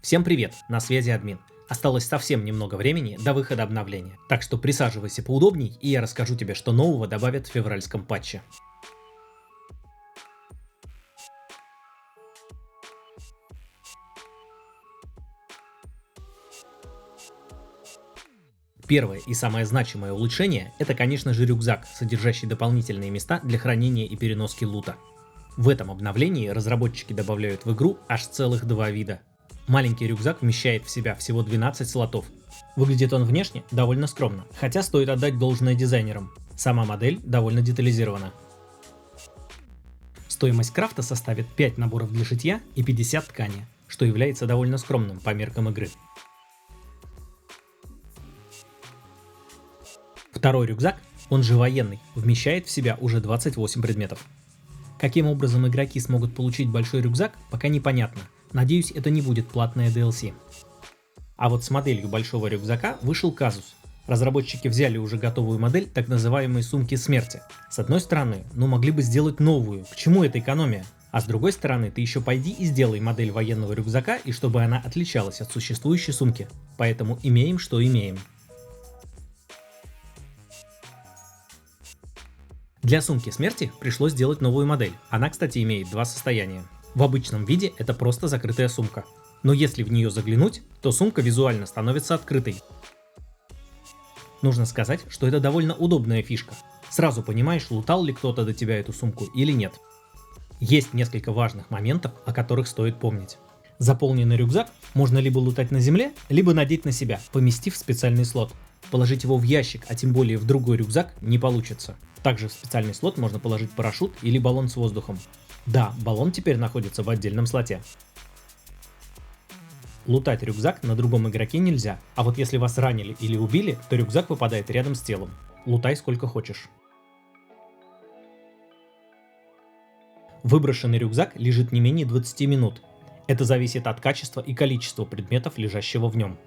Всем привет, на связи админ. Осталось совсем немного времени до выхода обновления, так что присаживайся поудобней, и я расскажу тебе, что нового добавят в февральском патче. Первое и самое значимое улучшение – это, конечно же, рюкзак, содержащий дополнительные места для хранения и переноски лута. В этом обновлении разработчики добавляют в игру аж целых два вида. Маленький рюкзак вмещает в себя всего 12 слотов. Выглядит он внешне довольно скромно, хотя стоит отдать должное дизайнерам. Сама модель довольно детализирована. Стоимость крафта составит 5 наборов для шитья и 50 ткани, что является довольно скромным по меркам игры. Второй рюкзак, он же военный, вмещает в себя уже 28 предметов. Каким образом игроки смогут получить большой рюкзак, пока непонятно. Надеюсь, это не будет платное DLC. А вот с моделью большого рюкзака вышел казус. Разработчики взяли уже готовую модель так называемой сумки смерти. С одной стороны, могли бы сделать новую, к чему эта экономия? А с другой стороны, ты еще пойди и сделай модель военного рюкзака, и чтобы она отличалась от существующей сумки. Поэтому имеем, что имеем. Для сумки смерти пришлось сделать новую модель. Она, кстати, имеет два состояния. В обычном виде это просто закрытая сумка. Но если в нее заглянуть, то сумка визуально становится открытой. Нужно сказать, что это довольно удобная фишка. Сразу понимаешь, лутал ли кто-то до тебя эту сумку или нет. Есть несколько важных моментов, о которых стоит помнить. Заполненный рюкзак можно либо лутать на земле, либо надеть на себя, поместив в специальный слот. Положить его в ящик, а тем более в другой рюкзак, не получится. Также в специальный слот можно положить парашют или баллон с воздухом. Да, баллон теперь находится в отдельном слоте. Лутать рюкзак на другом игроке нельзя, а вот если вас ранили или убили, то рюкзак выпадает рядом с телом. Лутай сколько хочешь. Выброшенный рюкзак лежит не менее 20 минут. Это зависит от качества и количества предметов, лежащего в нем.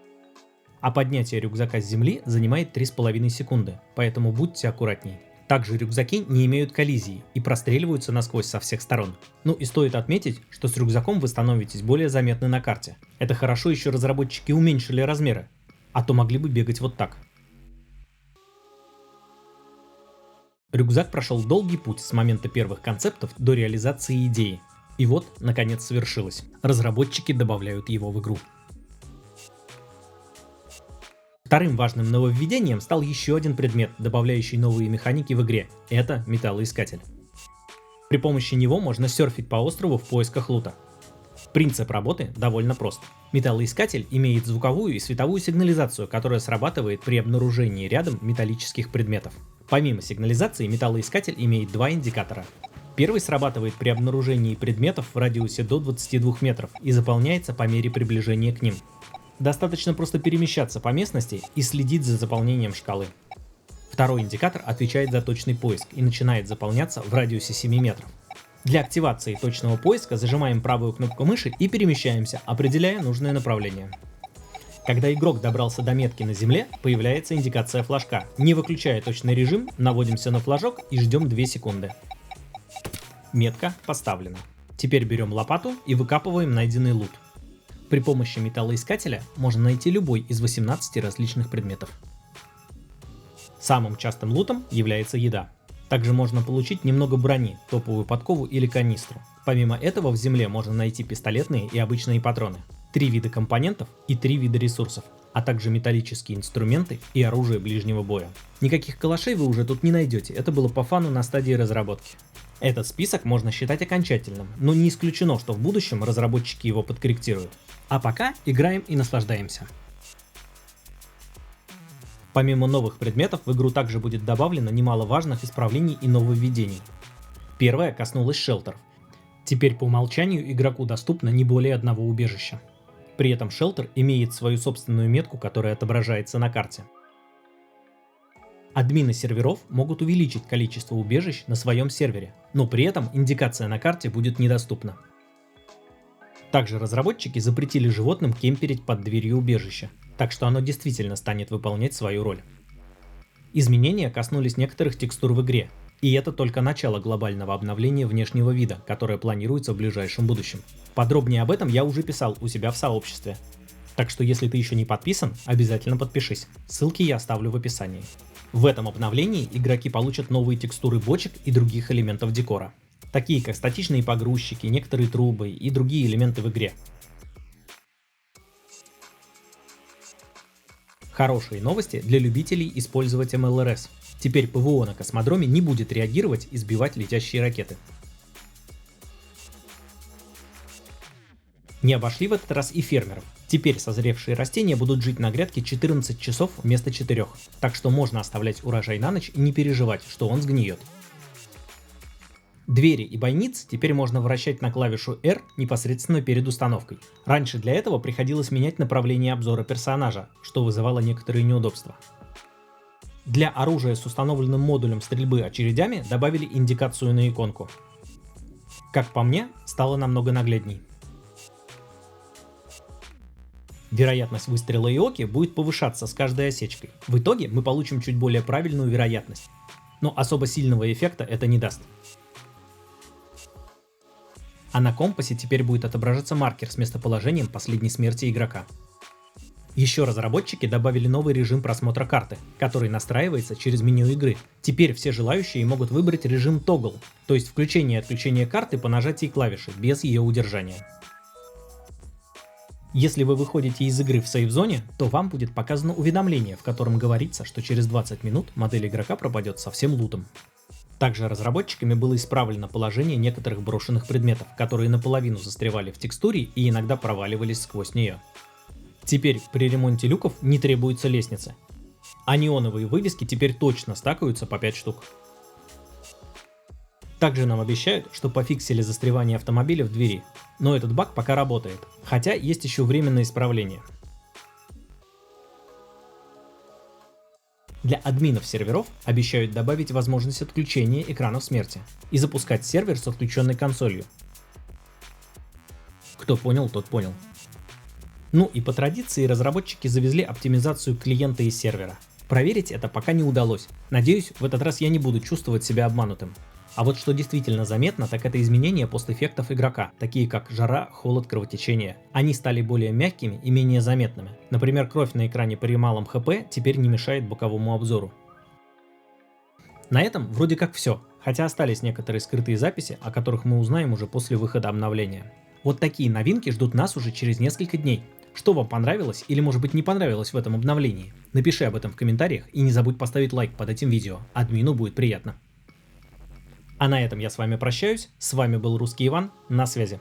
А поднятие рюкзака с земли занимает 3,5 секунды, поэтому будьте аккуратней. Также рюкзаки не имеют коллизии и простреливаются насквозь со всех сторон. И стоит отметить, что с рюкзаком вы становитесь более заметны на карте. Это хорошо еще разработчики уменьшили размеры, а то могли бы бегать вот так. Рюкзак прошел долгий путь с момента первых концептов до реализации идеи. И вот, наконец, свершилось. Разработчики добавляют его в игру. Вторым важным нововведением стал еще один предмет, добавляющий новые механики в игре. Это металлоискатель. При помощи него можно серфить по острову в поисках лута. Принцип работы довольно прост. Металлоискатель имеет звуковую и световую сигнализацию, которая срабатывает при обнаружении рядом металлических предметов. Помимо сигнализации, металлоискатель имеет два индикатора. Первый срабатывает при обнаружении предметов в радиусе до 22 метров и заполняется по мере приближения к ним. Достаточно просто перемещаться по местности и следить за заполнением шкалы. Второй индикатор отвечает за точный поиск и начинает заполняться в радиусе 7 метров. Для активации точного поиска зажимаем правую кнопку мыши и перемещаемся, определяя нужное направление. Когда игрок добрался до метки на земле, появляется индикация флажка. Не выключая точный режим, наводимся на флажок и ждем 2 секунды. Метка поставлена. Теперь берем лопату и выкапываем найденный лут. При помощи металлоискателя можно найти любой из 18 различных предметов. Самым частым лутом является еда. Также можно получить немного брони, топовую подкову или канистру. Помимо этого в земле можно найти пистолетные и обычные патроны, 3 вида компонентов и 3 вида ресурсов, а также металлические инструменты и оружие ближнего боя. Никаких калашей вы уже тут не найдете, это было по фану на стадии разработки. Этот список можно считать окончательным, но не исключено, что в будущем разработчики его подкорректируют. А пока играем и наслаждаемся. Помимо новых предметов, в игру также будет добавлено немало важных исправлений и нововведений. Первое коснулось шелтеров. Теперь по умолчанию игроку доступно не более одного убежища. При этом шелтер имеет свою собственную метку, которая отображается на карте. Админы серверов могут увеличить количество убежищ на своем сервере, но при этом индикация на карте будет недоступна. Также разработчики запретили животным кемперить под дверью убежища, так что оно действительно станет выполнять свою роль. Изменения коснулись некоторых текстур в игре. И это только начало глобального обновления внешнего вида, которое планируется в ближайшем будущем. Подробнее об этом я уже писал у себя в сообществе. Так что если ты еще не подписан, обязательно подпишись. Ссылки я оставлю в описании. В этом обновлении игроки получат новые текстуры бочек и других элементов декора, такие как статичные погрузчики, некоторые трубы и другие элементы в игре. Хорошие новости для любителей использовать МЛРС. Теперь ПВО на космодроме не будет реагировать и сбивать летящие ракеты. Не обошли в этот раз и фермеров. Теперь созревшие растения будут жить на грядке 14 часов вместо 4, так что можно оставлять урожай на ночь и не переживать, что он сгниет. Двери и бойницы теперь можно вращать на клавишу R непосредственно перед установкой. Раньше для этого приходилось менять направление обзора персонажа, что вызывало некоторые неудобства. Для оружия с установленным модулем стрельбы очередями добавили индикацию на иконку. Как по мне, стало намного наглядней. Вероятность выстрела Иоки будет повышаться с каждой осечкой. В итоге мы получим чуть более правильную вероятность. Но особо сильного эффекта это не даст. А на компасе теперь будет отображаться маркер с местоположением последней смерти игрока. Еще разработчики добавили новый режим просмотра карты, который настраивается через меню игры. Теперь все желающие могут выбрать режим Toggle, то есть включение и отключение карты по нажатии клавиши, без ее удержания. Если вы выходите из игры в сейф-зоне, то вам будет показано уведомление, в котором говорится, что через 20 минут модель игрока пропадет со всем лутом. Также разработчиками было исправлено положение некоторых брошенных предметов, которые наполовину застревали в текстуре и иногда проваливались сквозь нее. Теперь при ремонте люков не требуется лестницы, а неоновые вывески теперь точно стакаются по 5 штук. Также нам обещают, что пофиксили застревание автомобиля в двери, но этот баг пока работает, хотя есть еще временное исправление. Для админов серверов обещают добавить возможность отключения экранов смерти и запускать сервер с отключенной консолью. Кто понял, тот понял. Ну и по традиции разработчики завезли оптимизацию клиента и сервера. Проверить это пока не удалось. Надеюсь, в этот раз я не буду чувствовать себя обманутым. А вот что действительно заметно, так это изменения постэффектов игрока, такие как жара, холод, кровотечение. Они стали более мягкими и менее заметными. Например, кровь на экране при малом ХП теперь не мешает боковому обзору. На этом вроде как все, хотя остались некоторые скрытые записи, о которых мы узнаем уже после выхода обновления. Вот такие новинки ждут нас уже через несколько дней. Что вам понравилось или может быть не понравилось в этом обновлении? Напиши об этом в комментариях и не забудь поставить лайк под этим видео, админу будет приятно. А на этом я с вами прощаюсь, с вами был Русский Иван, на связи.